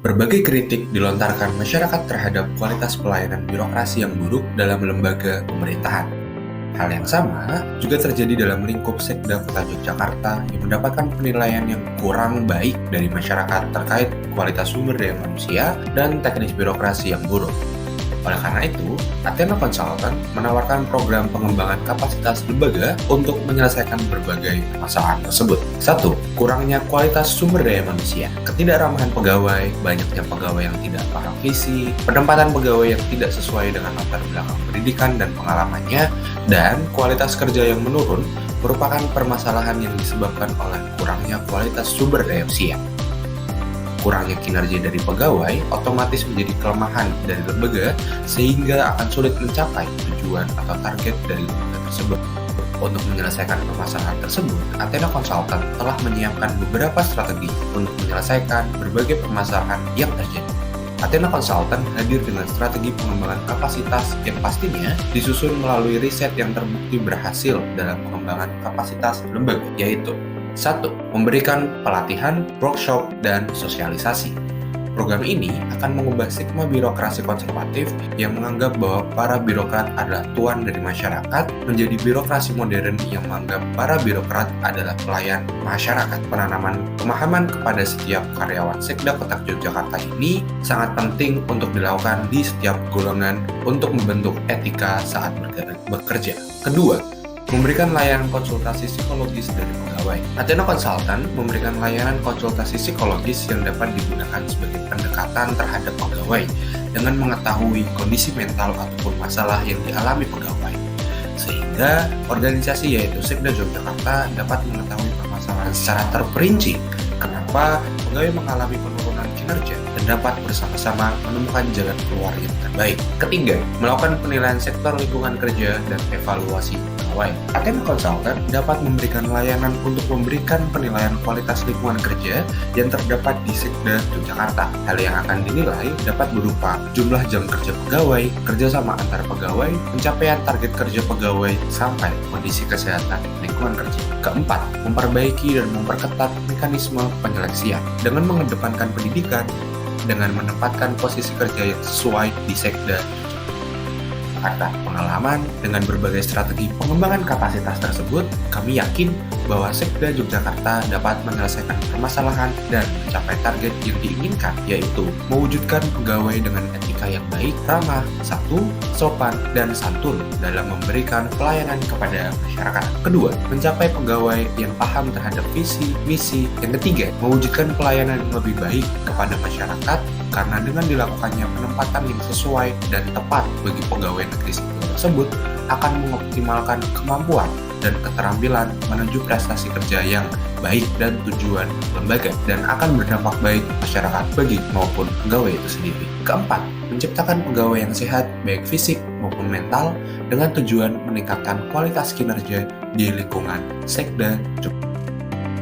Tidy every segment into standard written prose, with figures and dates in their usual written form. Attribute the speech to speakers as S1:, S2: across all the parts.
S1: Berbagai kritik dilontarkan masyarakat terhadap kualitas pelayanan birokrasi yang buruk dalam lembaga pemerintahan. Hal yang sama juga terjadi dalam lingkup Sekda Kota Yogyakarta yang mendapatkan penilaian yang kurang baik dari masyarakat terkait kualitas sumber daya manusia dan teknis birokrasi yang buruk. Oleh karena itu, Athena Consultant menawarkan program pengembangan kapasitas lembaga untuk menyelesaikan berbagai permasalahan tersebut. 1. Kurangnya kualitas sumber daya manusia, ketidakramahan pegawai, banyaknya pegawai yang tidak paham visi, penempatan pegawai yang tidak sesuai dengan latar belakang pendidikan dan pengalamannya, dan kualitas kerja yang menurun merupakan permasalahan yang disebabkan oleh kurangnya kualitas sumber daya manusia. Kurangnya kinerja dari pegawai otomatis menjadi kelemahan dari lembaga sehingga akan sulit mencapai tujuan atau target dari lembaga tersebut. Untuk menyelesaikan permasalahan tersebut, Athena Consultant telah menyiapkan beberapa strategi untuk menyelesaikan berbagai permasalahan yang terjadi. Athena Consultant hadir dengan strategi pengembangan kapasitas yang pastinya disusun melalui riset yang terbukti berhasil dalam pengembangan kapasitas lembaga, yaitu 1. Memberikan pelatihan, workshop, dan sosialisasi. Program ini akan mengubah stigma birokrasi konservatif yang menganggap bahwa para birokrat adalah tuan dari masyarakat menjadi birokrasi modern yang menganggap para birokrat adalah pelayan masyarakat. Penanaman pemahaman kepada setiap karyawan Sekda Kota Yogyakarta ini sangat penting untuk dilakukan di setiap golongan untuk membentuk etika saat bekerja. Kedua, memberikan layanan konsultasi psikologis dari pegawai. Athena Consultant memberikan layanan konsultasi psikologis yang dapat digunakan sebagai pendekatan terhadap pegawai dengan mengetahui kondisi mental ataupun masalah yang dialami pegawai. Sehingga organisasi yaitu Sekda Yogyakarta dapat mengetahui permasalahan secara terperinci kenapa pegawai mengalami penurunan kinerja dan dapat bersama-sama menemukan jalan keluar yang terbaik. Ketiga, melakukan penilaian sektor lingkungan kerja dan evaluasi pegawai. Athena Consultant dapat memberikan layanan untuk memberikan penilaian kualitas lingkungan kerja yang terdapat di Sekda Yogyakarta. Hal yang akan dinilai dapat berupa jumlah jam kerja pegawai, kerjasama antar pegawai, pencapaian target kerja pegawai, sampai kondisi kesehatan lingkungan kerja. Keempat, memperbaiki dan memperketat mekanisme penyeleksian dengan mengedepankan pendidikan dengan menempatkan posisi kerja yang sesuai di Sekda Yogyakarta. Pengalaman dengan berbagai strategi pengembangan kapasitas tersebut, kami yakin bahwa Sekda Yogyakarta dapat menyelesaikan permasalahan dan mencapai target yang diinginkan, yaitu mewujudkan pegawai dengan etika yang baik, ramah, sopan, dan santun dalam memberikan pelayanan kepada masyarakat. Kedua, mencapai pegawai yang paham terhadap visi, misi. Yang ketiga, mewujudkan pelayanan yang lebih baik kepada masyarakat karena dengan dilakukannya penempatan yang sesuai dan tepat bagi pegawai negeri sipil tersebut akan mengoptimalkan kemampuan dan keterampilan menuju prestasi kerja yang baik dan tujuan lembaga dan akan berdampak baik masyarakat bagi maupun pegawai itu sendiri. Keempat, menciptakan pegawai yang sehat baik fisik maupun mental dengan tujuan meningkatkan kualitas kinerja di lingkungan Sekda Yogyakarta.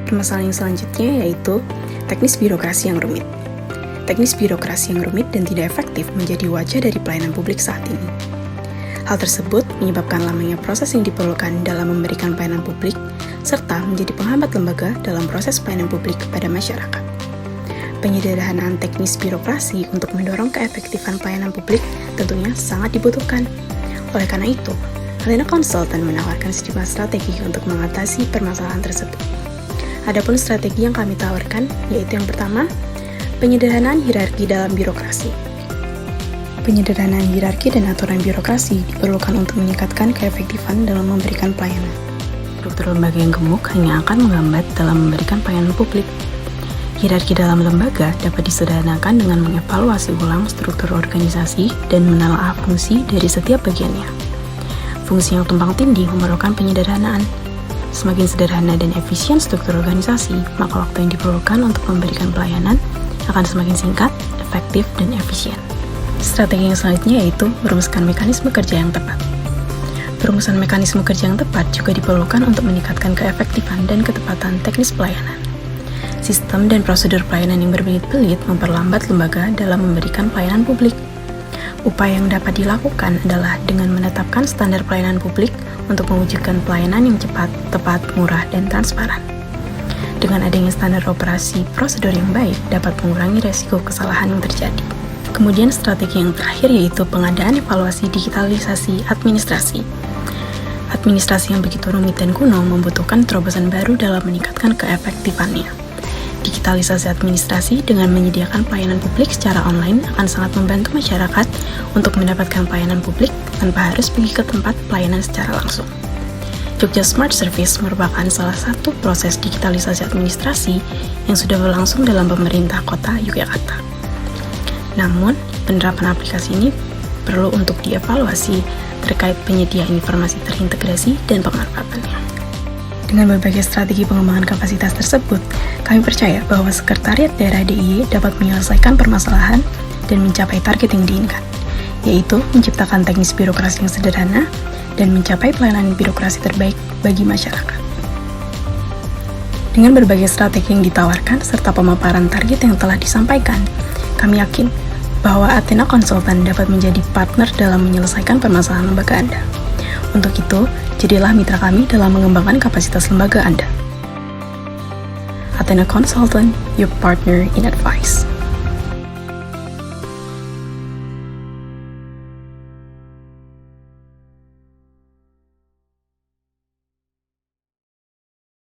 S2: Permasalahan yang selanjutnya yaitu teknis birokrasi yang rumit. Teknis birokrasi yang rumit dan tidak efektif menjadi wajah dari pelayanan publik saat ini. Hal tersebut menyebabkan lamanya proses yang diperlukan dalam memberikan pelayanan publik, serta menjadi penghambat lembaga dalam proses pelayanan publik kepada masyarakat. Penyederhanaan teknis birokrasi untuk mendorong keefektifan pelayanan publik tentunya sangat dibutuhkan. Oleh karena itu, Athena Consultant menawarkan sejumlah strategi untuk mengatasi permasalahan tersebut. Adapun strategi yang kami tawarkan yaitu yang pertama, penyederhanaan hierarki dalam birokrasi. Penyederhanaan hierarki dan aturan birokrasi diperlukan untuk meningkatkan keefektifan dalam memberikan pelayanan. Struktur lembaga yang gemuk hanya akan menghambat dalam memberikan pelayanan publik. Hierarki dalam lembaga dapat disederhanakan dengan mengevaluasi ulang struktur organisasi dan menelaah fungsi dari setiap bagiannya. Fungsi yang tumpang tindih memerlukan penyederhanaan. Semakin sederhana dan efisien struktur organisasi, maka waktu yang diperlukan untuk memberikan pelayanan akan semakin singkat, efektif, dan efisien. Strategi yang selanjutnya yaitu merumuskan mekanisme kerja yang tepat. Perumusan mekanisme kerja yang tepat juga diperlukan untuk meningkatkan keefektifan dan ketepatan teknis pelayanan. Sistem dan prosedur pelayanan yang berbelit-belit memperlambat lembaga dalam memberikan pelayanan publik. Upaya yang dapat dilakukan adalah dengan menetapkan standar pelayanan publik untuk mewujudkan pelayanan yang cepat, tepat, murah, dan transparan. dengan adanya standar operasi prosedur yang baik dapat mengurangi resiko kesalahan yang terjadi. Kemudian strategi yang terakhir yaitu pengadaan evaluasi digitalisasi administrasi. Administrasi yang begitu rumit dan kuno membutuhkan terobosan baru dalam meningkatkan keefektifannya. Digitalisasi administrasi dengan menyediakan pelayanan publik secara online akan sangat membantu masyarakat untuk mendapatkan pelayanan publik tanpa harus pergi ke tempat pelayanan secara langsung. Jogja Smart Service merupakan salah satu proses digitalisasi administrasi yang sudah berlangsung dalam pemerintah kota Yogyakarta. Namun, penerapan aplikasi ini perlu untuk dievaluasi terkait penyediaan informasi terintegrasi dan pemanfaatannya. Dengan berbagai strategi pengembangan kapasitas tersebut, kami percaya bahwa Sekretariat Daerah DIY dapat menyelesaikan permasalahan dan mencapai target yang diinginkan, yaitu menciptakan teknis birokrasi yang sederhana dan mencapai pelayanan birokrasi terbaik bagi masyarakat. Dengan berbagai strategi yang ditawarkan serta pemaparan target yang telah disampaikan, kami yakin bahwa Athena Consultant dapat menjadi partner dalam menyelesaikan permasalahan lembaga Anda. Untuk itu, jadilah mitra kami dalam mengembangkan kapasitas lembaga Anda. Athena Consultant, your partner in advice.